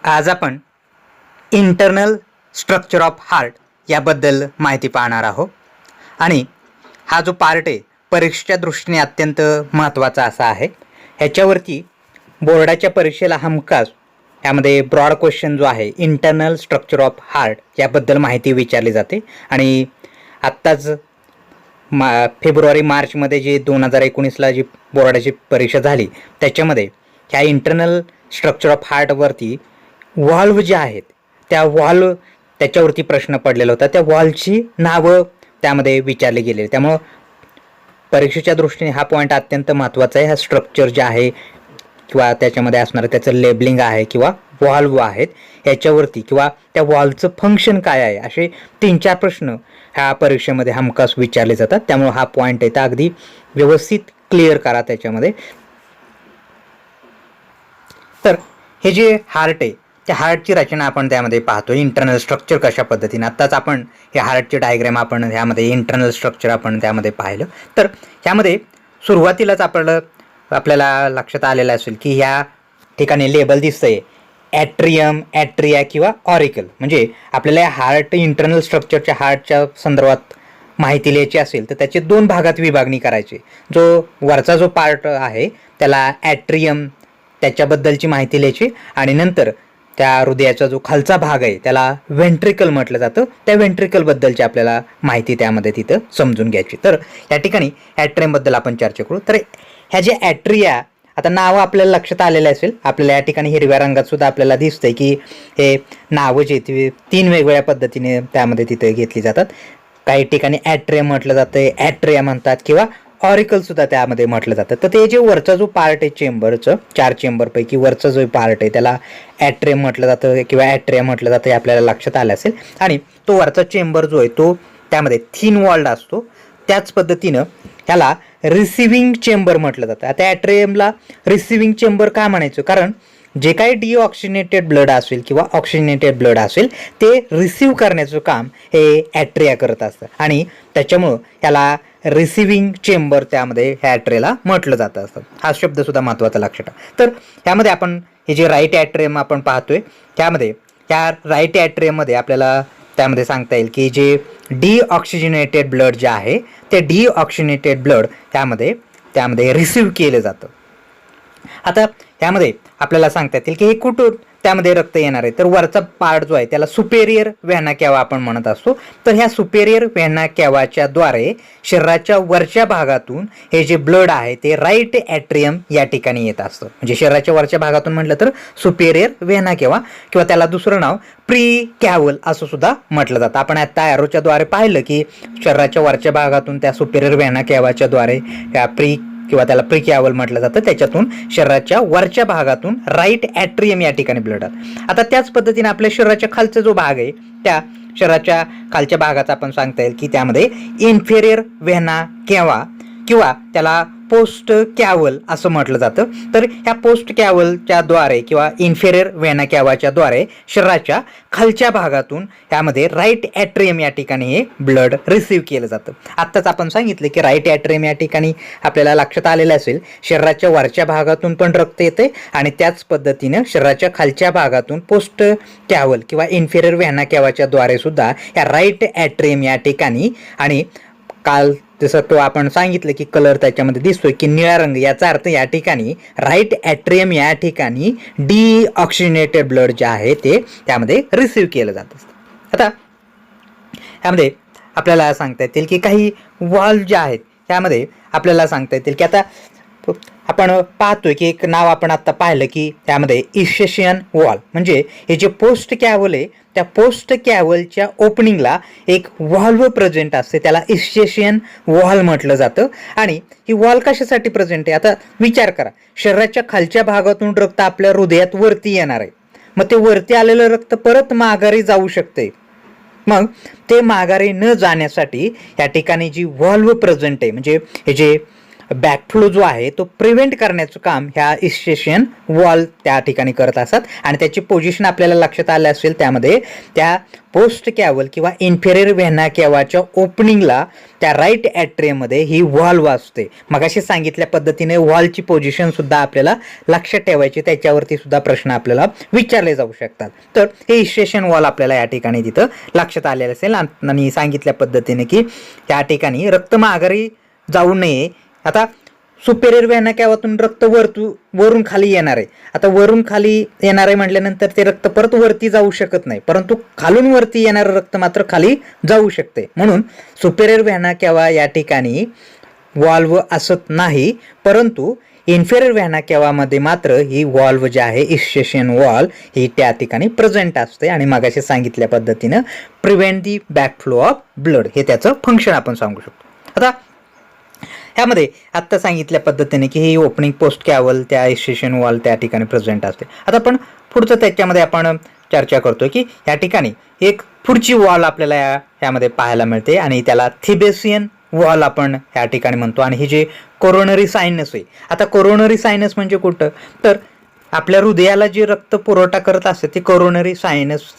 आज आपण internal structure of heart याबद्दल माहिती पाहणार आहोत आणि हा जो पार्ट आहे परीक्षेच्या दृष्टीने अत्यंत महत्त्वाचा असा आहे. ह्याच्यावरती बोर्डाच्या परीक्षेला हमखास यामध्ये ब्रॉड क्वेश्चन जो आहे इंटरनल स्ट्रक्चर ऑफ हार्ट याबद्दल माहिती विचारली जाते. आणि आत्ताच फेब्रुवारी मार्चमध्ये जे 2019ला जी बोर्डाची परीक्षा झाली त्याच्यामध्ये ह्या इंटरनल स्ट्रक्चर ऑफ हार्टवरती व्हॉल्व जे आहेत त्या व्हॉल्व त्याच्यावरती प्रश्न पडलेला होता. त्या व्हॉल्वची नावं त्यामध्ये विचारली गेलेली. त्यामुळं परीक्षेच्या दृष्टीने हा पॉईंट अत्यंत महत्त्वाचा आहे. हा स्ट्रक्चर जे आहे किंवा त्याच्यामध्ये असणारं त्याचं लेबलिंग आहे किंवा व्हॉल्व आहेत ह्याच्यावरती किंवा त्या व्हॉल्वचं फंक्शन काय आहे असे 3-4 प्रश्न ह्या परीक्षेमध्ये हमखास विचारले जातात. त्यामुळे हा पॉईंट आहे तर अगदी व्यवस्थित क्लिअर करा त्याच्यामध्ये. तर हे जे हार्ट आहे त्या हार्टची रचना आपण त्यामध्ये पाहतो. इंटरनल स्ट्रक्चर कशा पद्धतीने आत्ताच आपण हे हार्टचे डायग्राम आपण ह्यामध्ये इंटरनल स्ट्रक्चर आपण त्यामध्ये पाहिलं. तर ह्यामध्ये सुरुवातीलाच आपल्याला लक्षात आलेलं असेल की ह्या ठिकाणी लेबल दिसतंय ॲट्रियम, ॲट्रिया किंवा ऑरिकल. म्हणजे आपल्याला हार्ट इंटरनल स्ट्रक्चरच्या हार्टच्या संदर्भात माहिती लिहायची असेल तर त्याचे 2 भागात विभागणी करायची. जो वरचा जो पार्ट आहे त्याला ॲट्रियम त्याच्याबद्दलची माहिती लिहायची आणि नंतर त्या हृदयाचा जो खालचा भाग आहे त्याला व्हेंट्रिकल म्हटलं जातं. त्या व्हेंट्रिकलबद्दलची आपल्याला माहिती त्यामध्ये तिथं समजून घ्यायची. तर या ठिकाणी ॲट्रियमबद्दल आपण चर्चा करू. तर ह्या जे ॲट्रिया आता नावं आपल्याला लक्षात आलेलं असेल. आपल्याला या ठिकाणी हिरव्या रंगात सुद्धा आपल्याला दिसतंय की हे नावं जे ती 3 वेगवेगळ्या पद्धतीने त्यामध्ये तिथे घेतली जातात. काही ठिकाणी ॲट्रियम म्हटलं जातं, ॲट्रिया म्हणतात किंवा ऑरिकल सुद्धा त्यामध्ये म्हटलं जातं. तर ते जे वरचा जो पार्ट आहे चेंबरचं 4 चेंबरपैकी वरचा जो पार्ट आहे त्याला ॲट्रियम म्हटलं जातं किंवा ॲट्रिया म्हटलं जातं हे आपल्याला लक्षात आलं असेल. आणि तो वरचा चेंबर जो आहे तो त्यामध्ये थिन वॉल्ड असतो. त्याच पद्धतीनं ह्याला रिसिव्हिंग चेंबर म्हटलं जातं. आता ॲट्रियमला रिसिव्हिंग चेंबर का म्हणायचं, कारण जे काही डिऑक्सिजनेटेड ब्लड असेल किंवा ऑक्सिजनेटेड ब्लड असेल ते रिसिव्ह करण्याचं काम हे ॲट्रिया करत असतं आणि त्याच्यामुळं ह्याला रिसिव्हिंग चेंबर त्यामध्ये ह्या ॲट्रियाला म्हटलं जातं असतं. हा शब्दसुद्धा महत्त्वाचा लक्षात ठेवा. तर ह्यामध्ये आपण हे जे राईट ॲट्रियम आपण पाहतोय त्यामध्ये ह्या राईट ॲट्रियममध्ये आपल्याला त्यामध्ये सांगता येईल की जे डिऑक्सिजनेटेड ब्लड जे आहे ते डिऑक्सिजनेटेड ब्लड त्यामध्ये रिसिव्ह केलं जातं. आता त्यामध्ये आपल्याला सांगता येतील की हे कुठून त्यामध्ये रक्त येणार आहे. तर वरचा पार्ट जो आहे त्याला सुपेरियर व्हेना कॅवा आपण म्हणत असतो. तर ह्या सुपेरियर व्हेना कॅवाच्या द्वारे शरीराच्या वरच्या भागातून हे जे ब्लड आहे ते राईट ॲट्रियम या ठिकाणी येत असतं. म्हणजे शरीराच्या वरच्या भागातून म्हटलं तर सुपेरियर व्हेना कॅवा किंवा त्याला दुसरं नाव प्री कॅव्हल असं सुद्धा म्हटलं जातं. आपण आता ॲरोच्या द्वारे पाहिलं की शरीराच्या वरच्या भागातून त्या सुपेरियर व्हेना कॅवाच्या द्वारे त्या किंवा त्याला प्रिकॅव्हल म्हटलं जातं त्याच्यातून शरीराच्या वरच्या भागातून राईट ॲट्रियम या ठिकाणी ब्लड. आता त्याच पद्धतीने आपल्या शरीराच्या खालचा जो भाग आहे त्या शरीराच्या खालच्या भागाचा आपण सांगता येईल की त्यामध्ये इन्फेरियर व्हेना कॅवा किंवा त्याला पोस्ट कॅव्हल असं म्हटलं जातं. तर ह्या पोस्ट कॅव्हलच्या द्वारे किंवा इन्फेरियर व्हेना कॅवाच्या द्वारे शरीराच्या खालच्या भागातून त्यामध्ये राईट ॲट्रियम या ठिकाणी हे ब्लड रिसिव्ह केलं जातं. आत्ताच आपण सांगितलं की राईट ॲट्रियम या ठिकाणी आपल्याला लक्षात आलेलं असेल शरीराच्या वरच्या भागातून पण रक्त येते आणि त्याच पद्धतीनं शरीराच्या खालच्या भागातून पोस्ट कॅव्हल किंवा इन्फेरियर व्हेना कॅवाच्या द्वारे सुद्धा या राईट ॲट्रियम या ठिकाणी. आणि काल जसं तो आपण सांगितलं की कलर त्याच्यामध्ये दिसतोय की निळा रंग, याचा अर्थ या ठिकाणी राईट ॲट्रियम या ठिकाणी डिऑक्सिजनेटेड ब्लड जे आहे ते त्यामध्ये रिसिव्ह केलं जात असतं. आता ह्यामध्ये आपल्याला सांगता येतील की काही व्हॉल्व जे आहेत त्यामध्ये आपल्याला सांगता येतील की आता आपण पाहतोय की एक नाव आपण आत्ता पाहिलं की त्यामध्ये इशेशियन वॉल म्हणजे हे जे पोस्ट कॅव्हल आहे त्या पोस्ट कॅव्हलच्या ओपनिंगला एक व्हॉल्व प्रेझेंट असते त्याला इशेशियन वॉल म्हटलं जातं. आणि ही वॉल कशासाठी प्रेझेंट आहे आता विचार करा. शरीराच्या खालच्या भागातून रक्त आपल्या हृदयात वरती येणार आहे. मग ते वरती आलेलं रक्त परत माघारी जाऊ शकते. मग ते माघारी न जाण्यासाठी या ठिकाणी जी व्हॉल्व प्रेझेंट आहे म्हणजे हे जे बॅकफ्लो जो आहे तो प्रिव्हेंट करण्याचं काम ह्या इस्केशन वॉल त्या ठिकाणी करत असतात आणि त्याची पोझिशन आपल्याला लक्षात आलं असेल. त्यामध्ये त्या पोस्ट कॅव्हल किंवा इन्फेरियर व्हेना कॅव्हाच्या ओपनिंगला त्या राईट ॲट्रियममध्ये ही व्हॉल्व असते. मगाशी सांगितल्या पद्धतीने व्हॉल्वची पोझिशन सुद्धा आपल्याला लक्षात ठेवायची, त्याच्यावरती सुद्धा प्रश्न आपल्याला विचारले जाऊ शकतात. तर हे इस्केशन वॉल आपल्याला या ठिकाणी तिथं लक्षात आलेलं असेल आणि सांगितल्या पद्धतीने की त्या ठिकाणी रक्त माघारी जाऊ नये. आता सुपेरियर व्हेना कॅव्हातून रक्त वरून खाली येणार आहे. आता वरून खाली येणार आहे म्हटल्यानंतर ते रक्त परत वरती जाऊ शकत नाही, परंतु खालून वरती येणारं रक्त मात्र खाली जाऊ शकते. म्हणून सुपेरियर व्हेना कॅव्हा या ठिकाणी वॉल्व असत नाही, परंतु इन्फेरियर व्हेना कॅव्हामध्ये मात्र ही वॉल्व जी आहे इस्केशन वॉल ही त्या ठिकाणी प्रेझेंट असते आणि मगाशी सांगितल्या पद्धतीनं प्रिव्हेंट दी बॅकफ्लो ऑफ ब्लड हे त्याचं फंक्शन आपण सांगू शकतो. आता ह्यामध्ये आत्ता सांगितल्या पद्धतीने की ही ओपनिंग पोस्ट कॅव्हल त्या इस्केशन वॉल त्या ठिकाणी प्रेझेंट असते. आता आपण पुढचं त्याच्यामध्ये आपण चर्चा करतो की या ठिकाणी एक पुढची वॉल आपल्याला यामध्ये पाहायला मिळते आणि त्याला थिबेसियन वॉल आपण या ठिकाणी म्हणतो. आणि ही जे कोरोनरी सायनस आहे, आता कोरोनरी सायनस म्हणजे कुठं, तर आपल्या हृदयाला जे रक्त पुरवठा करत असते ते कोरोनरी सायनस.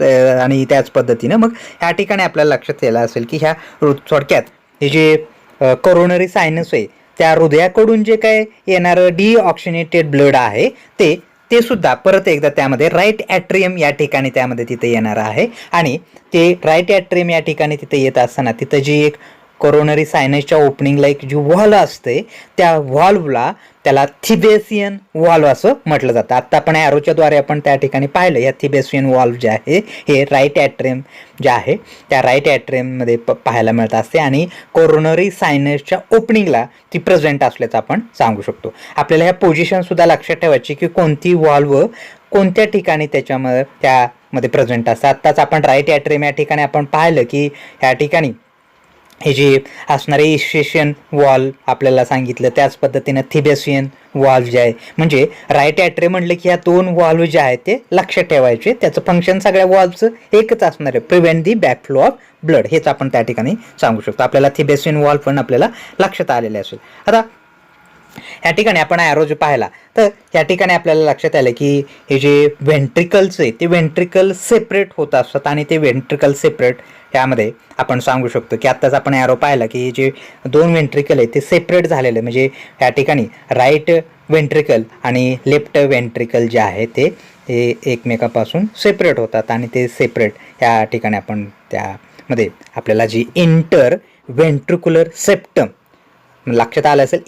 आणि त्याच पद्धतीनं मग या ठिकाणी आपल्याला लक्षात यायला असेल की ह्या थोडक्यात हे जे कोरोनरी सायनस आहे त्या हृदयाकडून जे काय येणारं डिऑक्सिनेटेड ब्लड आहे ते सुद्धा परत एकदा त्यामध्ये राईट ॲट्रियम या ठिकाणी त्यामध्ये तिथे येणार आहे. आणि ते राईट ॲट्रियम या ठिकाणी तिथे येत असताना तिथं जी एक कोरोनरी सायनसच्या ओपनिंगला एक जी व्हॉल्व असते त्या व्हॉल्वला त्याला थिबेसियन व्हॉल्व असं म्हटलं जातं. आत्ता आपण ॲरोच्या द्वारे आपण त्या ठिकाणी पाहिलं या थिबेसियन व्हॉल्व जे आहे हे राईट ॲट्रियम जे आहे त्या राईट ॲट्रियममध्ये पाहायला मिळत असते आणि कोरोनरी सायनसच्या ओपनिंगला ती प्रेझेंट असल्याचं आपण सांगू शकतो. आपल्याला ह्या पोझिशनसुद्धा लक्षात ठेवायची की कोणती व्हॉल्व कोणत्या ठिकाणी त्यामध्ये प्रेझेंट असतं. आत्ताच आपण राईट ॲट्रियम या ठिकाणी आपण पाहिलं की ह्या ठिकाणी हे जे असणारे इस्केशन वॉल आपल्याला सांगितलं त्याच पद्धतीनं थिबेसियन वॉल्व जे आहे म्हणजे राईट ॲट्रियम म्हटलं की ह्या दोन वॉल्व जे आहेत ते लक्षात ठेवायचे. त्याचं फंक्शन सगळ्या वॉल्वचं एकच असणार आहे, प्रिव्हेंट दी बॅकफ्लो ऑफ ब्लड हेच आपण त्या ठिकाणी सांगू शकतो. आपल्याला थिबेसियन वॉल्व पण आपल्याला लक्षात आलेले असेल. आता या ठिकाणी आपण ॲरो जो पाहिला तर या ठिकाणी आपल्याला लक्षात आलं की हे जे व्हेंट्रिकल्स आहे ते व्हेंट्रिकल सेपरेट होत असतात आणि ते व्हेंट्रिकल सेपरेट यामध्ये आपण सांगू शकतो की आत्ताच आपण ॲरो पाहिला की जे दोन व्हेंट्रिकल आहे ते सेपरेट झालेले म्हणजे या ठिकाणी राईट व्हेंट्रिकल आणि लेफ्ट व्हेंट्रिकल जे आहे ते एकमेकापासून सेपरेट होतात आणि ते सेपरेट या ठिकाणी आपण त्यामध्ये आपल्याला जी इंटर व्हेंट्रिक्युलर सेप्टम लक्षात आलं असेल.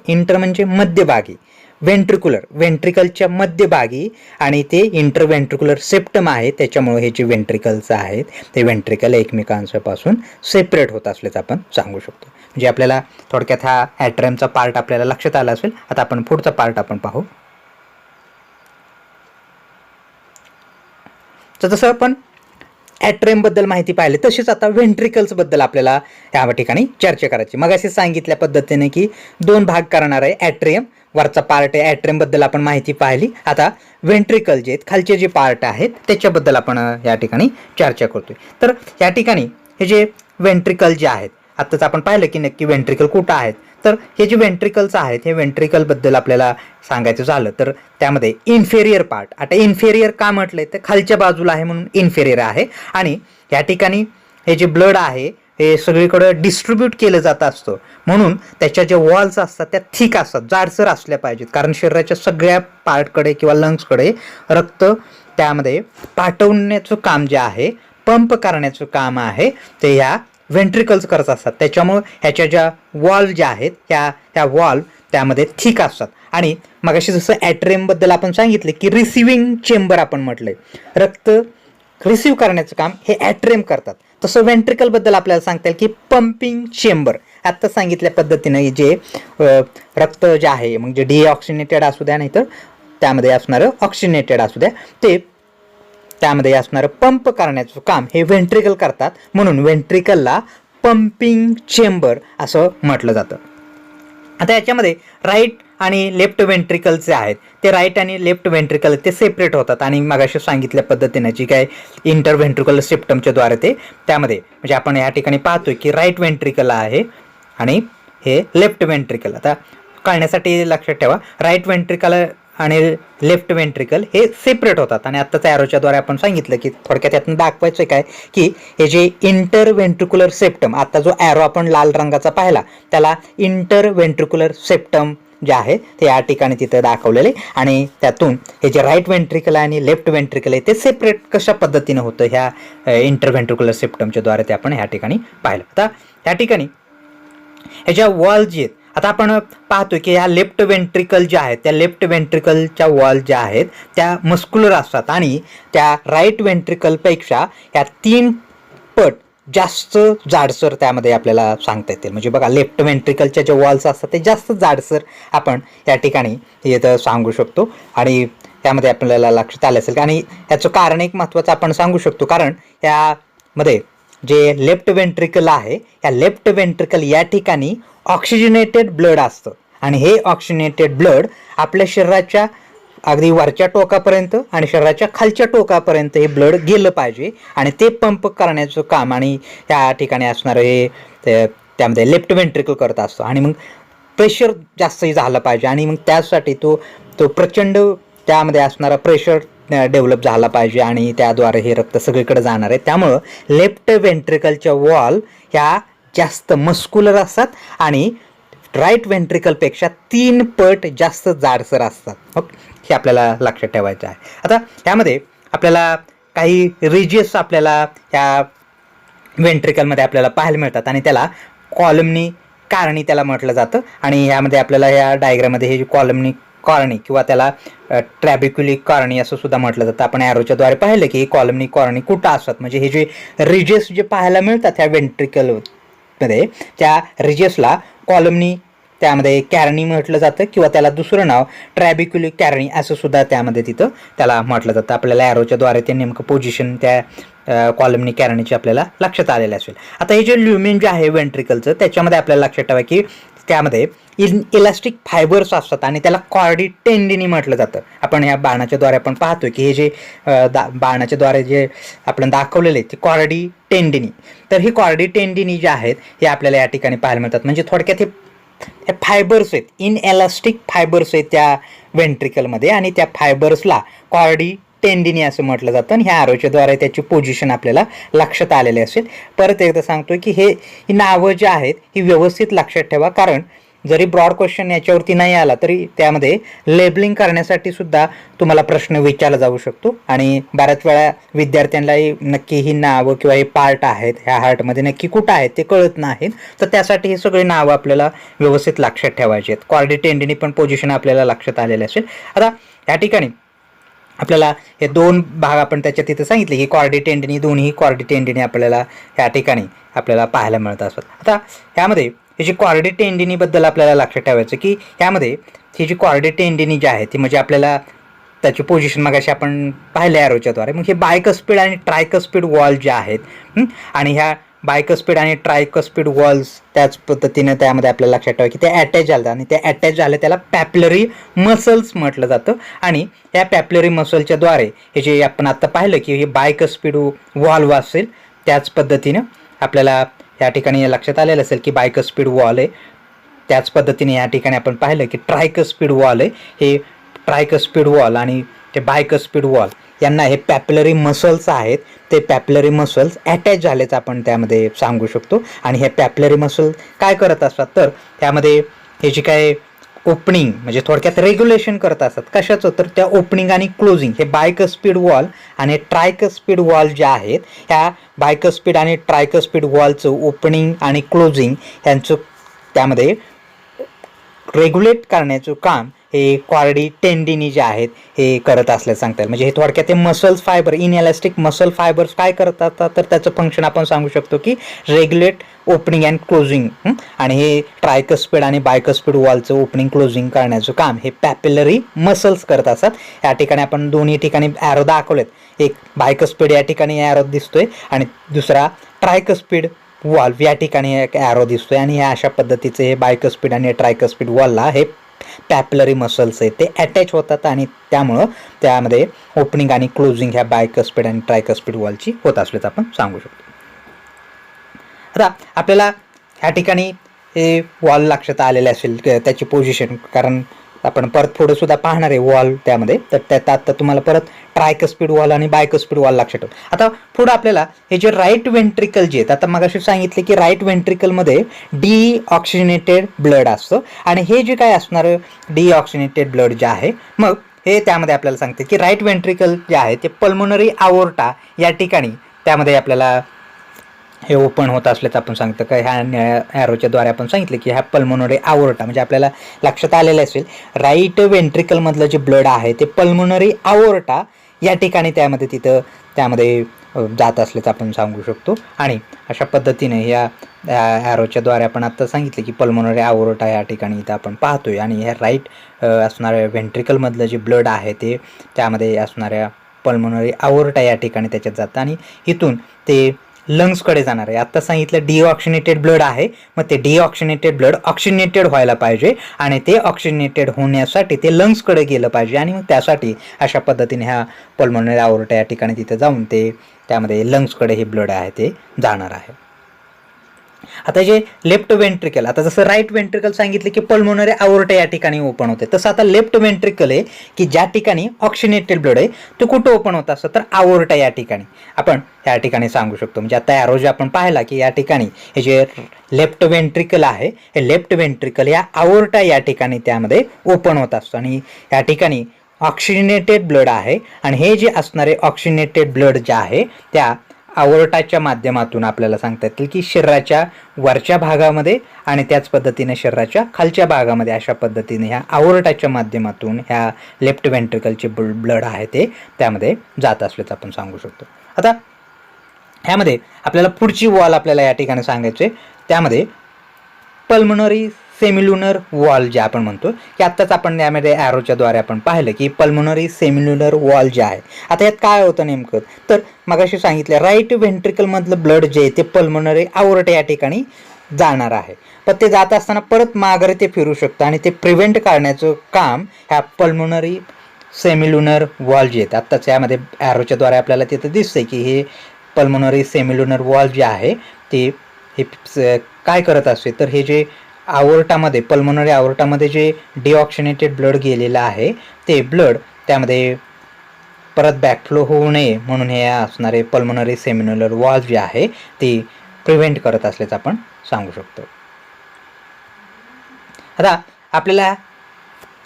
इंटर म्हणजे मध्यभागी, व्हेंट्रिकलच्या मध्यभागी आणि ते इंटर व्हेंट्रिक्युलर सेप्टम आहे त्याच्यामुळे हे जे व्हेंट्रिकल्स आहेत ते व्हेंट्रिकल एकमेकांपासून सेपरेट होत असल्याचं आपण सांगू शकतो. म्हणजे आपल्याला थोडक्यात हा ॲट्रियमचा पार्ट आपल्याला लक्षात आला असेल. आता आपण पुढचा पार्ट आपण पाहू. तर जसं आपण ॲट्रियमबद्दल माहिती पाहिली तशीच आता व्हेंट्रिकल्सबद्दल आपल्याला या ठिकाणी चर्चा करायची. मग अशी सांगितल्या पद्धतीने की दोन भाग करणार आहे ॲट्रियम, वरचा पार्ट आहे ॲट्रियमबद्दल आपण माहिती पाहिली. आता व्हेंट्रिकल जे आहेत खालचे जे पार्ट आहेत त्याच्याबद्दल आपण या ठिकाणी चर्चा करतोय. तर या ठिकाणी हे जे व्हेंट्रिकल जे आहेत आत्ताच आपण पाहिलं की नक्की व्हेंट्रिकल कुठं आहेत. तर हे जे व्हेंट्रिकल्स आहेत हे व्हेंट्रिकलबद्दल आपल्याला सांगायचं झालं तर त्यामध्ये इन्फेरियर पार्ट, आता इन्फेरियर का म्हटलंय तर खालच्या बाजूला आहे म्हणून इन्फेरियर आहे. आणि या ठिकाणी हे जे ब्लड आहे हे सगळीकडं डिस्ट्रीब्यूट केलं जात असतं म्हणून त्याच्या ज्या वॉल्स असतात त्या थिक असतात, जाडसर असल्या पाहिजेत. कारण शरीराच्या सगळ्या पार्टकडे किंवा लंग्सकडे रक्त त्यामध्ये पाठवण्याचं काम जे आहे, पंप करण्याचं काम आहे ते ह्या व्हेंट्रिकल्स करत असतात. त्याच्यामुळं ह्याच्या ज्या वॉल्व ज्या आहेत त्या वॉल्व त्यामध्ये थिक असतात. आणि मग अशी जसं ॲट्रियमबद्दल आपण सांगितले की रिसिविंग चेंबर आपण म्हटलंय, रक्त रिसिव्ह करण्याचं काम हे ॲट्रियम करतात, तसं व्हेंट्रिकलबद्दल आपल्याला सांगता येईल की पंपिंग चेंबर. आत्ता सांगितल्या पद्धतीनं जे रक्त जे आहे म्हणजे डिऑक्सिनेटेड असू द्या नाहीतर त्यामध्ये असणारं ऑक्सिनेटेड असू द्या ते त्यामध्ये असणारं पंप करण्याचं काम हे व्हेंट्रिकल करतात म्हणून व्हेंट्रिकलला पंपिंग चेंबर असं म्हटलं जातं. आता याच्यामध्ये राईट आणि लेफ्ट व्हेंट्रिकल जे आहेत ते राईट आणि लेफ्ट व्हेंट्रिकल ते सेपरेट होतात आणि मगाशी सांगितल्या पद्धतीने जी काय इंटर व्हेंट्रिकल सेप्टमच्या द्वारे ते त्यामध्ये म्हणजे आपण या ठिकाणी पाहतोय की राईट व्हेंट्रिकल आहे आणि हे लेफ्ट व्हेंट्रिकल. आता कळण्यासाठी लक्षात ठेवा, राईट वेंट्रिकल आणि लेफ्ट वेंट्रिकल हे सेपरेट होतात. आणि आत्ताच ॲरोच्याद्वारे आपण सांगितलं की थोडक्यात यातून दाखवायचं काय की हे जे इंटर वेंट्रिक्युलर सेप्टम, आता जो ॲरो आपण लाल रंगाचा पाहिला त्याला इंटर वेंट्रिक्युलर सेप्टम जे आहे ते या ठिकाणी तिथं दाखवलेले. आणि त्यातून हे जे राईट वेंट्रिकल आणि लेफ्ट वेंट्रिकल आहे ते सेपरेट कशा पद्धतीने होतं ह्या इंटर वेंट्रिक्युलर सेप्टमच्या द्वारे ते आपण ह्या ठिकाणी पाहिलं. आता ह्या ठिकाणी ह्याच्या वॉल जे आहेत, आता आपण पाहतो की ह्या लेफ्ट वेंट्रिकल ज्या आहेत त्या लेफ्ट वेंट्रिकलच्या वॉल ज्या आहेत त्या मस्क्युलर असतात आणि त्या राईट वेंट्रिकलपेक्षा ह्या 3 पट जास्त जाडसर त्यामध्ये आपल्याला सांगता येतील. म्हणजे बघा, लेफ्ट वेंट्रिकलच्या जे वॉल्स असतात ते जास्त जाडसर आपण या ठिकाणी इथं सांगू शकतो. आणि त्यामध्ये आपल्याला लक्षात आलं असेल. आणि याचं कारण एक महत्त्वाचं आपण सांगू शकतो, कारण यामध्ये जे लेफ्ट वेंट्रिकल आहे या लेफ्ट वेंट्रिकल या ठिकाणी ऑक्सिजनेटेड ब्लड असतं आणि हे ऑक्सिजनेटेड ब्लड आपल्या शरीराच्या अगदी वरच्या टोकापर्यंत आणि शरीराच्या खालच्या टोकापर्यंत हे ब्लड गेलं पाहिजे आणि ते पंप करण्याचं काम आणि त्या ठिकाणी असणारं हे त्यामध्ये लेफ्ट वेंट्रिकल करत असतो. आणि मग प्रेशर जास्तही झालं पाहिजे आणि मग त्यासाठी तो प्रचंड त्यामध्ये असणारा प्रेशर डेव्हलप झाला पाहिजे आणि त्याद्वारे हे रक्त सगळीकडे जाणार आहे. त्यामुळं लेफ्ट वेंट्रिकलच्या वॉल ह्या जास्त मस्क्युलर असतात आणि राईट वेंट्रिकलपेक्षा 3 पट जास्त जाडसर असतात. ओके, हे आपल्याला लक्षात ठेवायचं आहे. आता यामध्ये आपल्याला काही रिजेस आपल्याला ह्या वेंट्रिकलमध्ये आपल्याला पाहायला मिळतात आणि त्याला कॉलमनी कारणी त्याला म्हटलं जातं. आणि यामध्ये आपल्याला या डायग्राममध्ये हे कॉलमनी कॉर्नी किंवा त्याला ट्रॅबिक्युलिक कॉर्नी असं सुद्धा म्हटलं जातं. आपण ॲरोच्या द्वारे पाहिलं की कॉलमनी कॉर्नी कुठं असतात, म्हणजे हे जे रिजेस जे पाहायला मिळतात ह्या वेंट्रिकलमध्ये त्या रिजेसला कॉलमनी त्यामध्ये कॅरनी म्हटलं जातं किंवा त्याला दुसरं नाव ट्रॅबिक्युलिक कॅरनी असं सुद्धा त्यामध्ये तिथं त्याला म्हटलं जातं. आपल्याला ॲरोच्या द्वारे ते नेमकं पोझिशन त्या कॉलमनी कॅरनीची आपल्याला लक्षात आलेलं असेल. आता हे जे ल्युमेन जे आहे वेंट्रिकलचं त्याच्यामध्ये आपल्याला लक्षात ठेवा की त्यामध्ये इलास्टिक फायबर्स असतात आणि त्याला कॉर्डी टेंडिनी म्हटलं जातं. आपण या बाणाच्या द्वारे आपण पाहतो की हे जे बाणाच्या द्वारे जे आपण दाखवलेले ते कॉर्डी टेंडिनी, तर ही कॉर्डी टेंडिनी जे आहेत हे आपल्याला या ठिकाणी पाहायला मिळतात. म्हणजे थोडक्यात हे फायबर्स आहेत, इनएलास्टिक फायबर्स आहेत त्या वेंट्रिकलमध्ये आणि त्या फायबर्सला कॉर्डी टेंडिनी असं म्हटलं जातं. आणि ह्या ॲरोच्या द्वारे त्याची पोझिशन आपल्याला लक्षात आलेली असेल. परत एकदा सांगतोय की ही नावं जी आहेत ही व्यवस्थित लक्षात ठेवा, कारण जरी ब्रॉड क्वेश्चन याच्यावरती नाही आला तरी त्यामध्ये लेबलिंग करण्यासाठी सुद्धा तुम्हाला प्रश्न विचारला जाऊ शकतो. आणि बऱ्याच वेळा विद्यार्थ्यांनाही नक्की ही नावं किंवा हे पार्ट आहेत ह्या हार्टमध्ये नक्की कुठं आहेत ते कळत नाहीत, तर त्यासाठी हे सगळे नावं आपल्याला व्यवस्थित लक्षात ठेवायचे आहेत. कॉर्डी टेंडिनी पण पोझिशन आपल्याला लक्षात आलेले असेल. आता या ठिकाणी आपल्याला हे 2 भाग आपण त्याच्या तिथे सांगितले की कॉर्डी टेंडिनी, दोन्ही कॉर्डी टेंडिनी आपल्याला या ठिकाणी आपल्याला पाहायला मिळत असतात. आता ह्यामध्ये हे जी कॉर्डी टेंडिनीबद्दल आपल्याला लक्षात ठेवायचं की ह्यामध्ये ही जी कॉर्डी टेंडिनी जी आहे ती म्हणजे आपल्याला त्याची पोझिशन मगाशी आपण पाहिल्या ॲरोच्याद्वारे. मग हे बायकस्पिड आणि ट्रायकस्पिड वॉल जे आहेत आणि ह्या बायकस्पिड आणि ट्रायकस्पिड वॉल्स त्याच पद्धतीने त्यामध्ये आपल्याला लक्षात ठेवा की ते अटॅच झालं आणि ते अटॅच झाले त्याला पॅप्लरी मसल्स म्हटलं जातं. आणि या पॅप्लरी मसलच्या द्वारे हे जे आपण आता पाहिलं की हे बायकस्पिड वॉल्व असेल त्याच पद्धतीनं आपल्याला या ठिकाणी लक्षात आलेलं असेल की बायकस्पिड वॉल आहे. त्याच पद्धतीने या ठिकाणी आपण पाहिलं की ट्रायकस्पिड वॉल आहे. हे ट्रायकस्पिड वॉल आणि ते बायकस्पिड वॉल यांना हे पॅप्लरी मसल्स आहेत, ते पॅप्लरी मसल्स अटॅच झालेच आपण त्यामध्ये सांगू शकतो. आणि हे पॅप्लरी मसल काय करत असतात तर त्यामध्ये हे जे काय ओपनिंग म्हणजे थोडक्यात रेग्युलेशन करत असतात. कशाचं तर त्या ओपनिंग आणि क्लोजिंग हे बायकस्पिड वॉल आणि ट्रायकस्पिड वॉल जे आहेत ह्या बायकस्पिड आणि ट्रायकस्पिड वॉलचं ओपनिंग आणि क्लोजिंग यांचं त्यामध्ये रेग्युलेट करण्याचं काम हे कॉर्डी टेंडिनी जे आहेत हे करत असल्याचं सांगता येईल. म्हणजे हे थोडक्यात ते muscles fibre inelastic muscle fibres काय करत असतात तर त्याचं फंक्शन आपण सांगू शकतो की रेग्युलेट ओपनिंग अँड क्लोजिंग. आणि हे ट्रायकस्पिड आणि बायकस्पिड वॉलचं ओपनिंग क्लोजिंग करण्याचं काम हे पॅप्युलरी मसल्स करत असतात. या ठिकाणी आपण दोन्ही ठिकाणी ॲरो दाखवलेत. एक बायकस्पिड या ठिकाणी ॲरो दिसतोय आणि दुसरा ट्रायकस्पिड वॉल्व या ठिकाणी एक ॲरो दिसतोय. आणि ह्या अशा पद्धतीचे हे बायकस्पिड आणि ट्रायकस्पिड वॉलला हे पॅप्लरी मसल्स आहेत ते अटॅच होतात आणि त्यामुळं त्यामध्ये ओपनिंग आणि क्लोजिंग ह्या बायकस्पिड आणि ट्रायकस्पिड वॉलची होत असल्याचं आपण सांगू शकतो. आता आपल्याला ह्या ठिकाणी हे वॉल लक्षात आलेले असेल त्याची पोझिशन, कारण आपण परत पुढे सुद्धा पाहणार आहे वॉल त्यामध्ये. तर त्यात आता तुम्हाला परत ट्रायकस्पिड वॉल आणि बायकस्पिड वॉल लक्षात ठेवा. आता पुढे आपल्याला हे जे राईट वेंट्रिकल जे आहेत, आता मगाशी सांगितले की राईट वेंट्रिकलमध्ये डिऑक्सिजनेटेड ब्लड असतं आणि हे जे काय असणार डिऑक्सिजनेटेड ब्लड जे आहे, मग हे त्यामध्ये आपल्याला सांगते की राईट वेंट्रिकल जे आहे ते पल्मोनरी आओर्टा या ठिकाणी त्यामध्ये आपल्याला हे ओपन होत असल्याचं आपण सांगतो का ह्या निळ्या ॲरोच्या द्वारे आपण सांगितलं की ह्या पल्मोनरी आओर्टा म्हणजे आपल्याला लक्षात आलेलं असेल राईट वेंट्रिकलमधलं जे ब्लड आहे ते पल्मोनरी आओर्टा या ठिकाणी त्यामध्ये जात असल्याचं आपण सांगू शकतो. आणि अशा पद्धतीने या ॲरोच्या द्वारे आपण आता सांगितले की पल्मोनरी आओर्टा या ठिकाणी इथं आपण पाहतोय आणि ह्या राईट असणाऱ्या वेंट्रिकलमधलं जे ब्लड आहे ते त्यामध्ये असणाऱ्या पल्मोनरी आओर्टा या ठिकाणी त्याच्यात जातं आणि इथून ते लंग्सकडे जाणार आहे. आता सांगितलं डिऑक्सिजनेटेड ब्लड आहे, मग ते डिऑक्सिजनेटेड ब्लड ऑक्सिजनेटेड व्हायला पाहिजे आणि ते ऑक्सिजनेटेड होण्यासाठी ते लंग्सकडे गेलं पाहिजे आणि मग त्यासाठी अशा पद्धतीने ह्या पल्मोनरी आओर्टा या ठिकाणी तिथे जाऊन ते त्यामध्ये लंग्सकडे हे ब्लड आहे ते जाणार आहे. आता जे लेफ्ट वेंट्रिकल, आता जसं राईट वेंट्रिकल सांगितले की पल्मोनरी आओर्टा या ठिकाणी ओपन होते, तसं आता लेफ्ट वेंट्रिकल आहे की ज्या ठिकाणी ऑक्सिजनेटेड ब्लड आहे ते कुठं ओपन होत असतं तर आओर्टा या ठिकाणी आपण या ठिकाणी सांगू शकतो. म्हणजे आता ॲरो जे आपण पाहिला की या ठिकाणी हे जे लेफ्ट वेंट्रिकल आहे हे लेफ्ट वेंट्रिकल या आओर्टा या ठिकाणी त्यामध्ये ओपन होत असतं आणि या ठिकाणी ऑक्सिजनेटेड ब्लड आहे आणि हे जे असणारे ऑक्सिजनेटेड ब्लड जे आहे त्या आवर्टाच्या माध्यमातून आपल्याला सांगता येतील की शरीराच्या वरच्या भागामध्ये आणि त्याच पद्धतीने शरीराच्या खालच्या भागामध्ये अशा पद्धतीने ह्या आवर्टाच्या माध्यमातून ह्या लेफ्ट वेंट्रिकलचे ब्लड आहे ते त्यामध्ये जात असल्याचं आपण सांगू शकतो. आता ह्यामध्ये आपल्याला पुढची वॉल आपल्याला या ठिकाणी सांगायचे, त्यामध्ये पल्मोनरी सेमिल्युनर वॉल जे आपण म्हणतो की आत्ताच आपण यामध्ये ॲरोच्या द्वारे आपण पाहिलं की पल्मोनरी सेमिल्युनर वॉल जे आहे. आता यात काय होतं नेमकं तर मगाशी सांगितलं राईट व्हेंट्रिकलमधलं ब्लड जे आहे ते पल्मोनरी आवर्टा या ठिकाणी जाणार आहे, पण ते जात असताना परत माघारी ते फिरू शकतं आणि ते प्रिव्हेंट करण्याचं काम ह्या पल्मोनरी सेमिल्युनर वॉल जे आहेत. आत्ताच यामध्ये ॲरोच्या द्वारे आपल्याला तिथं दिसतंय की हे पल्मोनरी सेमिल्युनर वॉल जे आहे ते हे काय करत असते तर हे जे आवर्टामध्ये पल्मोनरी आवर्टामध्ये जे डिऑक्सिजनेटेड ब्लड गेलेलं आहे ते ब्लड त्यामध्ये परत बॅकफ्लो होऊ नये म्हणून हे असणारे पल्मोनरी सेमिल्युनर वॉल जे आहे ते प्रिव्हेंट करत असल्याचं आपण सांगू शकतो. आता आपल्याला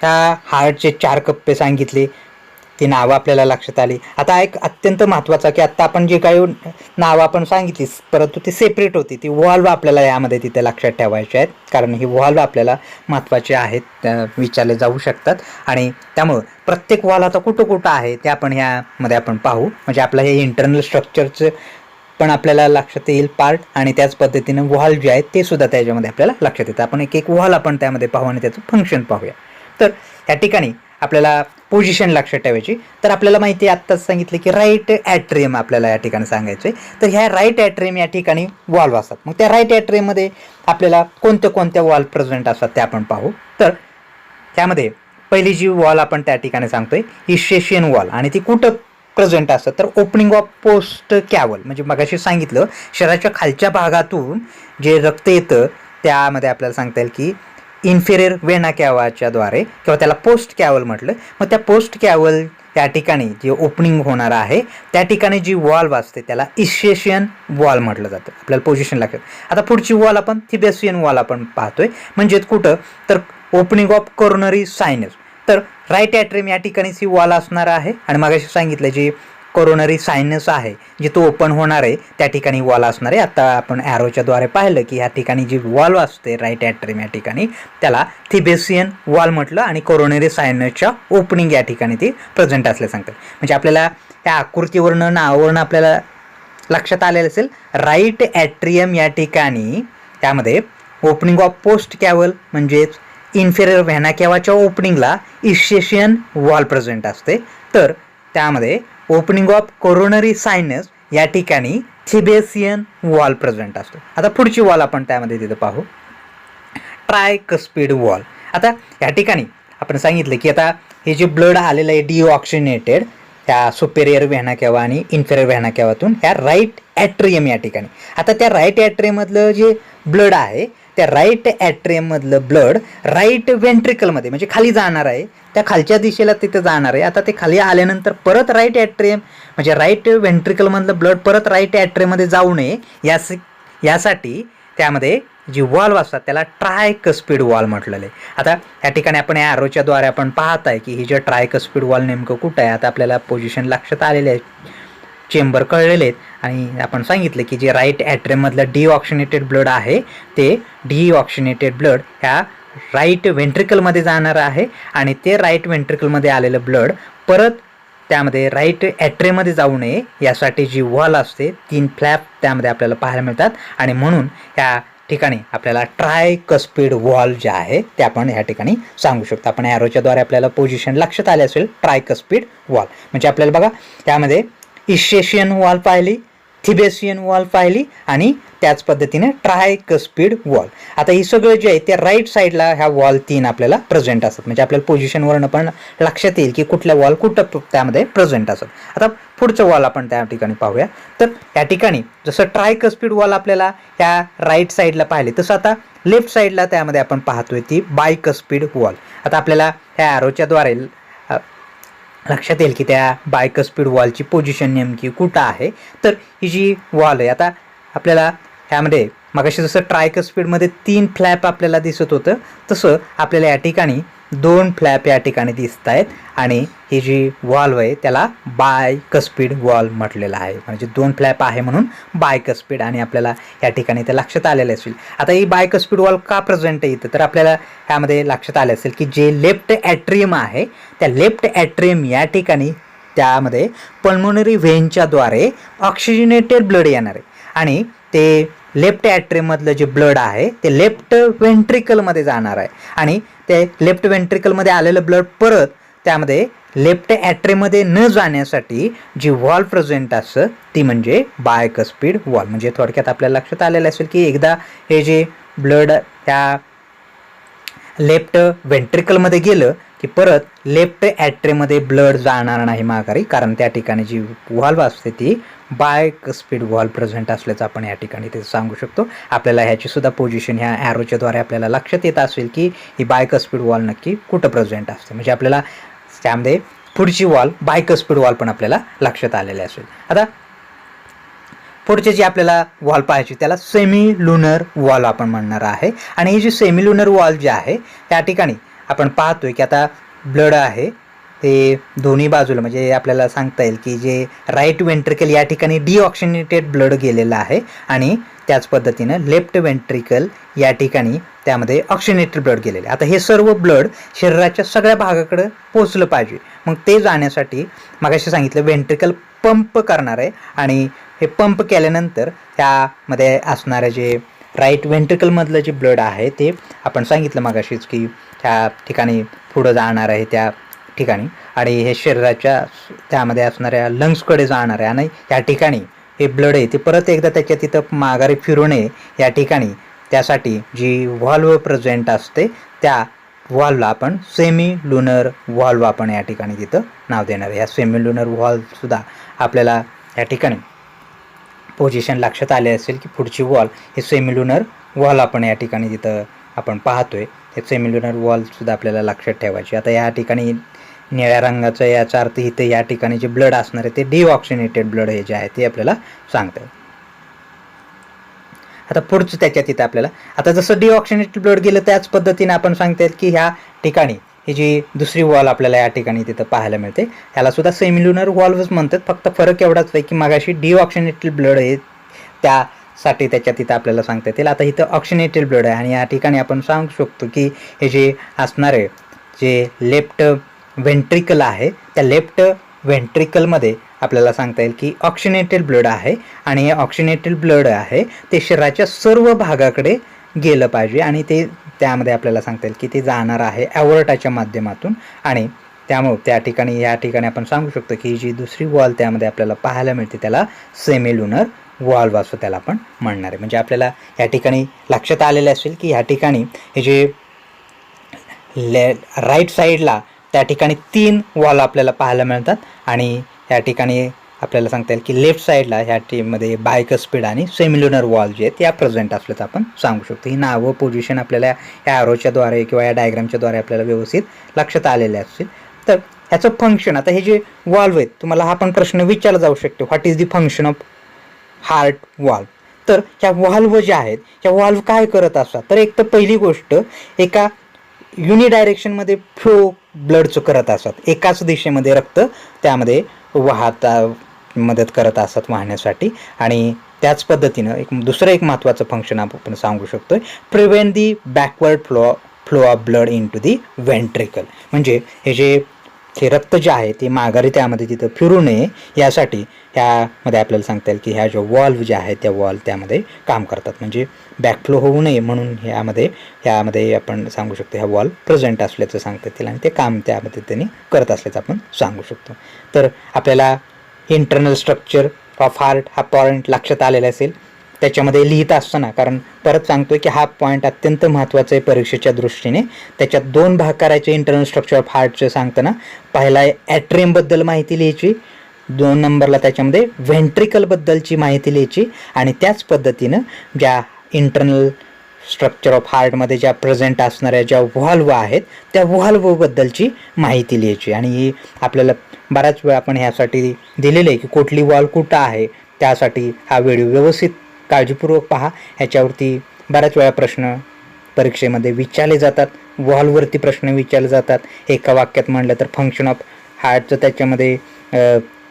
ह्या हार्टचे 4 कप्पे सांगितले, ती नावं आपल्याला लक्षात आली. आता एक अत्यंत महत्त्वाचा की आत्ता आपण जे काही नावं आपण सांगितली परंतु ती सेपरेट होती, ती वॉल्व आपल्याला यामध्ये तिथे लक्षात ठेवायचे आहेत, कारण ही वॉल्व आपल्याला महत्त्वाचे आहेत, विचारले जाऊ शकतात आणि त्यामुळं प्रत्येक वॉल आता कुठं कुठं आहे ते आपण ह्यामध्ये आपण पाहू. म्हणजे आपलं हे इंटरनल स्ट्रक्चरचं पण आपल्याला लक्षात येईल पार्ट आणि त्याच पद्धतीने वॉल जे आहेत ते सुद्धा त्याच्यामध्ये आपल्याला लक्षात येतं. आपण एक एक वॉल आपण त्यामध्ये पाहू आणि त्याचं फंक्शन पाहूया. तर या ठिकाणी आपल्याला पोझिशन लक्षात ठेवायची. तर आपल्याला माहिती आहे आत्ताच सांगितलं की राईट ॲट्रियम आपल्याला या ठिकाणी सांगायचं आहे. तर ह्या राईट ॲट्रियम या ठिकाणी वॉल्व असतात. मग त्या राईट ॲट्रियममध्ये आपल्याला कोणत्या वॉल प्रेझेंट असतात ते आपण पाहू. तर त्यामध्ये पहिली जी वॉल आपण त्या ठिकाणी सांगतोय इशेशियन वॉल आणि ती कुठं प्रेझेंट असतात तर ओपनिंग ऑफ पोस्ट कॅवल, म्हणजे मगाशी सांगितलं शरीराच्या खालच्या भागातून जे रक्त येतं त्यामध्ये आपल्याला सांगता येईल की इन्फेरियर वेना कॅवाच्या द्वारे किंवा त्याला पोस्ट कॅवल म्हटलं. मग त्या पोस्ट कॅवल त्या ठिकाणी जे ओपनिंग होणार आहे त्या ठिकाणी जी वॉल्व असते त्याला इशेशियन वॉल म्हटलं जातं. आपल्याला पोझिशन लागतं. आता पुढची वॉल आपण थिबेसियन वॉल आपण पाहतोय, म्हणजेच कुठं तर ओपनिंग ऑफ कोरोनरी सायनस. तर राईट ॲट्रियम या ठिकाणीच ही वॉल असणार आहे आणि मगाशी सांगितलं जी कोरोनरी सायनस आहे जे तो ओपन होणार आहे त्या ठिकाणी वॉल असणार आहे. आता आपण ॲरोच्या द्वारे पाहिलं की या ठिकाणी जी वॉल असते राईट ॲट्रियम या ठिकाणी त्याला थिबेसियन वॉल म्हटलं आणि कोरोनरी सायनसच्या ओपनिंग या ठिकाणी ती प्रेझेंट असले सांगतात. म्हणजे आपल्याला त्या आकृतीवरनं नावावरनं आपल्याला लक्षात आलेलं असेल राईट ॲट्रियम या ठिकाणी त्यामध्ये ओपनिंग ऑफ पोस्ट कॅवल म्हणजेच इन्फेरियर व्हेना कॅवाच्या ओपनिंगला इशेशियन वॉल प्रेझेंट असते. तर त्यामध्ये ओपनिंग ऑफ कोरोनरी सायनस या ठिकाणी थिबेसियन वॉल प्रेझेंट असतो. आता पुढची वॉल आपण त्यामध्ये तिथं पाहू ट्रायकस्पिड वॉल. आता या ठिकाणी आपण सांगितलं की आता हे जे ब्लड आलेलं आहे डिऑक्सिजनेटेड त्या सुपेरियर व्हेना कॅवा आणि इन्फेरियर व्हेना कॅवातून ह्या राईट ॲट्रियम या ठिकाणी. आता त्या राईट ॲट्रियममधलं जे ब्लड आहे त्या राईट ॲट्रियममधलं ब्लड राईट वेंट्रिकलमध्ये म्हणजे खाली जाणार आहे, त्या खालच्या दिशेला तिथं जाणार आहे. आता ते खाली आल्यानंतर परत राईट ॲट्रियम म्हणजे राईट वेंट्रिकलमधलं ब्लड परत राईट ॲट्रियममध्ये जाऊ नये यासाठी त्यामध्ये जी वॉल्व असतात त्याला ट्रायकस्पिड वॉल्व म्हटलेलं आहे. आता या ठिकाणी आपण या ॲरोच्या द्वारे आपण पाहत आहे की ही जे ट्रायकस्पिड वॉल्व नेमकं कुठं आहे. आता आपल्याला पोझिशन लक्षात आलेले आहे, चेंबर कळलेले आहेत आणि आपण सांगितलं की जे राईट ॲट्रियममधलं डिऑक्सिनेटेड ब्लड आहे ते डिऑक्सिनेटेड ब्लड ह्या राईट वेंट्रिकलमध्ये जाणार आहे आणि ते राईट वेंट्रिकलमध्ये आलेलं ब्लड परत त्यामध्ये राईट ॲट्रियममध्ये जाऊ नये यासाठी जी वॉल असते 3 फ्लॅप त्यामध्ये आपल्याला पाहायला मिळतात आणि म्हणून ह्या ठिकाणी आपल्याला ट्रायकस्पिड वॉल्व जे आहे ते आपण ह्या ठिकाणी सांगू शकतो. आपण ॲरोच्या द्वारे आपल्याला पोझिशन लक्षात आले असेल. ट्रायकस्पिड वॉल्व म्हणजे आपल्याला बघा त्यामध्ये इशेशियन वॉल्व पाहिली, थिबेशियन वॉल्व पाहिली आणि त्याच पद्धतीने ट्रायकस्पिड वॉल्व. आता ही सगळं जे आहे ते राईट साईडला ह्या वॉल 3 आपल्याला प्रेझेंट असतात. म्हणजे आपल्याला पोझिशनवरनं पण लक्षात येईल की कुठल्या वॉल कुठं त्यामध्ये प्रेझेंट असतात. आता पुढचं वॉल आपण त्या ठिकाणी पाहूया. तर या ठिकाणी जसं ट्रायकस्पिड वॉल आपल्याला ह्या राईट साईडला पाहिले तसं आता लेफ्ट साईडला त्यामध्ये आपण पाहतोय ती बायकस्पिड वॉल. आता आपल्याला ह्या ॲरोच्या द्वारे लक्षात येईल की त्या बायकस्पिड वॉलची पोझिशन नेमकी कुठं आहे. तर ही जी वॉल आहे आता आपल्याला ह्यामध्ये मगाशी जसं ट्रायकस्पिडमध्ये 3 फ्लॅप आपल्याला दिसत होतं तसं आपल्याला या ठिकाणी 2 फ्लॅप या ठिकाणी दिसत आहेत आणि ही जी वॉल्व आहे त्याला बायकस्पिड वॉल्व म्हटलेलं आहे. म्हणजे 2 फ्लॅप आहे म्हणून बायकस्पिड आणि आपल्याला या ठिकाणी ते लक्षात आलेलं असेल. आता ही बायकस्पिड वॉल्व का प्रेझेंट येतं तर आपल्याला ह्यामध्ये लक्षात आले असेल की जे लेफ्ट ॲट्रियम आहे त्या लेफ्ट ॲट्रियम या ठिकाणी त्यामध्ये पल्मोनरी व्हेनच्याद्वारे ऑक्सिजनेटेड ब्लड येणार आहे आणि ते लेफ्ट ॲट्रियममधलं जे ब्लड आहे ते लेफ्ट वेंट्रिकलमध्ये जाणार आहे आणि ते लेफ्ट वेंट्रिकलमध्ये आलेलं ब्लड परत त्यामध्ये लेफ्ट ॲट्रियममध्ये न जाण्यासाठी जी वॉल्व प्रेझेंट असतं ती म्हणजे बायकस्पिड वॉल्व. म्हणजे थोडक्यात आपल्याला लक्षात आलेलं असेल की एकदा हे जे ब्लड त्या लेफ्ट वेंट्रिकलमध्ये गेलं की परत लेफ्ट ॲट्रियममध्ये ब्लड जाणार नाही माघारी, कारण त्या ठिकाणी जी वॉल्व असते ती बायकस्पिड वॉल्व प्रेझेंट असल्याचं आपण या ठिकाणी ते सांगू शकतो. आपल्याला ह्याची सुद्धा पोझिशन ह्या ॲरोच्या द्वारे आपल्याला लक्षात येत असेल की ही बायकस्पिड वॉल्व नक्की कुठं प्रेझेंट असते. म्हणजे आपल्याला त्यामध्ये पुढची वॉल्व बायकस्पिड वॉल्व पण आपल्याला लक्षात आलेले असेल. आता पुढचे जे आपल्याला वॉल पाहायची त्याला सेमी लुनर वॉल आपण म्हणणार आहे आणि ही जी सेमी लुनर वॉल जी आहे त्या ठिकाणी आपण पाहतोय की आता ब्लड आहे ते दोन्ही बाजूला म्हणजे आपल्याला सांगता येईल की जे राईट वेंट्रिकल या ठिकाणी डिऑक्सिनेटेड ब्लड गेलेलं आहे आणि त्याच पद्धतीनं लेफ्ट वेंट्रिकल या ठिकाणी त्यामध्ये ऑक्सिनेटेड ब्लड गेलेले. आता हे सर्व ब्लड शरीराच्या सगळ्या भागाकडे पोचलं पाहिजे. मग ते जाण्यासाठी मगाशी सांगितलं वेंट्रिकल पंप करणार आहे आणि हे पंप केल्यानंतर त्यामध्ये असणारे जे राईट वेंट्रिकलमधलं जे ब्लड आहे ते आपण सांगितलं मगाशीच की त्या ठिकाणी पुढं जाणार आहे त्या ठिकाणी आणि हे शरीराच्या त्यामध्ये असणाऱ्या लंग्सकडे जाणार आहे आणि या ठिकाणी हे ब्लड आहे ते परत एकदा त्याच्या तिथं माघारी फिरू नये या ठिकाणी त्यासाठी जी व्हॉल्व प्रेझेंट असते त्या व्हॉल्वला आपण सेमी लुनर व्हॉल्व आपण या ठिकाणी तिथं नाव देणार आहे. या सेमी लुनर व्हॉल्वसुद्धा आपल्याला या ठिकाणी पोझिशन लक्षात आले असेल की पुढची वॉल हे सेमी लुनर वॉल आपण या ठिकाणी तिथं आपण पाहतोय. हे सेमी लुनर वॉलसुद्धा आपल्याला लक्षात ठेवायची. आता या ठिकाणी निळ्या रंगाचं याचा अर्थ इथे या ठिकाणी जे ब्लड असणार आहे ते डिऑक्सिनेटेड ब्लड हे जे आहे ते आपल्याला सांगतं. आता पुढचं त्याच्यात इथं आपल्याला आता जसं डिऑक्सिनेटेड ब्लड गेलं त्याच पद्धतीने आपण सांगता येईल की ह्या ठिकाणी ही जी दुसरी वॉल आपल्याला या ठिकाणी तिथं पाहायला मिळते ह्याला सुद्धा सेमिल्युनर वॉल्वच म्हणतात. फक्त फरक एवढाच आहे की मागाशी डिऑक्सिनेटेड ब्लड आहे त्यासाठी त्याच्यात इथं आपल्याला सांगता येतील. आता इथं ऑक्सिनेटेड ब्लड आहे आणि या ठिकाणी आपण सांगू शकतो की हे जे असणारे जे लेफ्ट वेंट्रिकल आहे त्या लेफ्ट वेंट्रिकलमध्ये आपल्याला सांगता येईल की ऑक्सिनेटेड ब्लड आहे आणि हे ऑक्सिनेटेड ब्लड आहे ते शरीराच्या सर्व भागाकडे गेलं पाहिजे आणि ते त्यामध्ये आपल्याला सांगता येईल की ते जाणार आहे ॲवॉर्टाच्या माध्यमातून आणि त्यामुळे त्या ठिकाणी या ठिकाणी आपण सांगू शकतो की जी दुसरी वॉल त्यामध्ये आपल्याला पाहायला मिळते त्याला सेमिल्युनर वॉल्व असं त्याला आपण म्हणणार आहे. म्हणजे आपल्याला या ठिकाणी लक्षात आलेलं असेल की ह्या ठिकाणी हे जे राईट साईडला त्या ठिकाणी 3 वॉल आपल्याला पाहायला मिळतात आणि या ठिकाणी आपल्याला सांगता येईल की लेफ्ट साईडला ह्या टीममध्ये बायकस्पिड आणि सेमिल्युनर वॉल जे आहेत या प्रेझेंट असल्याचं आपण सांगू शकतो. ही नावं पोझिशन आपल्याला ह्या ॲरोच्याद्वारे किंवा या डायग्रामच्याद्वारे आपल्याला व्यवस्थित लक्षात आलेले असतील. तर ह्याचं फंक्शन, आता हे जे वॉल्व आहेत तुम्हाला हा पण प्रश्न विचारला जाऊ शकतो, what is the function of heart valve. तर ह्या वॉल्व ज्या आहेत ह्या वॉल्व काय करत असतात, तर एक तर पहिली गोष्ट एका युनिडायरेक्शनमध्ये फ्लो ब्लडचं करत असतात, एकाच दिशेमध्ये रक्त त्यामध्ये वाहता मदत करत असतात वाहण्यासाठी. आणि त्याच पद्धतीनं दुसरं एक महत्त्वाचं फंक्शन आपण सांगू शकतो, prevent the backward flow of blood into the ventricle. म्हणजे हे रक्त जे आहे ते माघारी त्यामध्ये तिथं फिरू नये यासाठी ह्यामध्ये आपल्याला सांगता येईल की ह्या ज्या वॉल्व ज्या आहेत त्या वॉल्व त्यामध्ये काम करतात. म्हणजे बॅकफ्लो होऊ नये म्हणून ह्यामध्ये आपण सांगू शकतो ह्या वॉल्व प्रेझेंट असल्याचं सांगता येईल आणि ते काम त्यामध्ये त्यांनी करत असल्याचं आपण सांगू शकतो. तर आपल्याला इंटरनल स्ट्रक्चर ऑफ हार्ट हा पॉईंट लक्षात आलेला असेल. त्याच्यामध्ये लिहित असताना, कारण परत सांगतोय की हा पॉईंट अत्यंत महत्त्वाचा आहे परीक्षेच्या दृष्टीने, त्याच्यात 2 भाग करायचे इंटरनल स्ट्रक्चर ऑफ हार्टचं सांगताना. पहिला ॲट्रियमबद्दल माहिती लिहायची, 2 नंबरला त्याच्यामध्ये व्हेंट्रिकलबद्दलची माहिती लिहायची आणि त्याच पद्धतीनं ज्या इंटरनल स्ट्रक्चर ऑफ हार्टमध्ये ज्या प्रेझेंट असणाऱ्या ज्या व्हॉल्व आहेत त्या व्हॉल्वबद्दलची माहिती लिहायची. आणि ही आपल्याला बऱ्याच वेळा आपण ह्यासाठी दिलेलं आहे की कुठली वॉल्व कुठं आहे, त्यासाठी हा व्हिडिओ व्यवस्थित काळजीपूर्वक पहा. ह्याच्यावरती बऱ्याच वेळा प्रश्न परीक्षेमध्ये विचारले जातात, वॉल्ववरती प्रश्न विचारले जातात. एका वाक्यात म्हणलं तर फंक्शन ऑफ हार्टचं त्याच्यामध्ये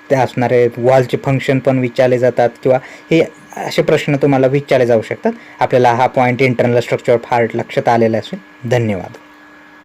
ते असणारे वॉलचे फंक्शन पण विचारले जातात किंवा हे असे प्रश्न तुम्हाला विचारले जाऊ शकतात. आपल्याला हा point internal structure of heart लक्षात आलेला असेल. धन्यवाद.